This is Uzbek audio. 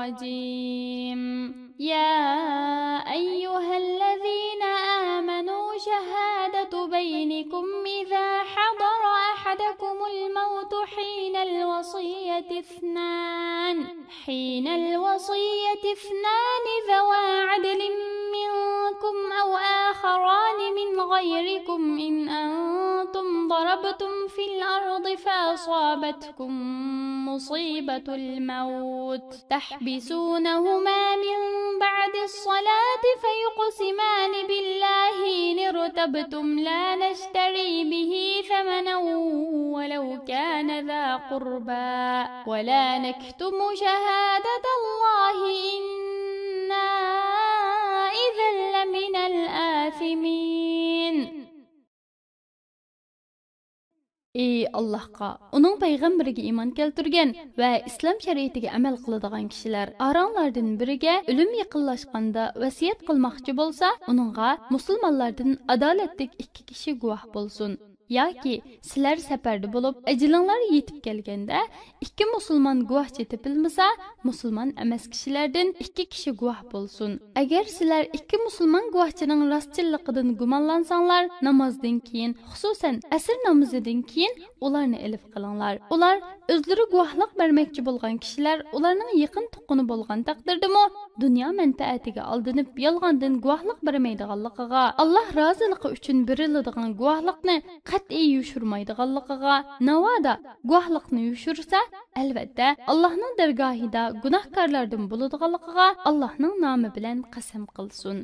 الرجيم. يا أيها الذين آمنوا شهادة بينكم إذا حضر أحدكم الموت حين الوصية اثنان ذوى عدل منكم أو آخران من غيركم إن أنتم ضربتم في الأرض فأصابتكم مصيبة الموت تحبسونهما من بعد الصلاة فيقسمان بالله إن ارتبتم لا نشتري به ثمنا ولو كان ذا قربى ولا نكتم شهادة الله إنا إذا لمن الآثمين. Ey Allahqa, onun payg'ambariga iymon keltirgan va islom shariatiga amal qiladigan kishilar aranglardan biriga o'lim yaqinlashganda vasiyat qilmoqchi bo'lsa, uningga musulmonlardan adolatlik ikki kishi guvoh bo'lsin. Yoki sizlar safarda bo'lib, ajlinglar yetib kelganda ikki musulmon guvohchi topilmasa, musulmon emas kishilardan ikki kishi guvoh bo'lsin. Agar sizlar ikki musulmon guvohchining rostchilligidan gumonlansanglar, namozdan keyin, xususan asr namozidan keyin ularni elif qilinglar. Ular o'zlari guvohlik bermoqchi bo'lgan kishilar, ularning yaqin tuqquni bo'lgan taqdirdami, dunyo manfaatiga aldanib, yolg'ondan guvohlik bermaydiganligiga, Alloh roziligi uchun beriladigan guvohlikni qat'iy yushurmaydiganligiga, navoda guvohlikni yushursa, albatta Allohning dargohida gunohkorlardan bo'ladiganligiga Allohning nomi bilan qasam qilsin.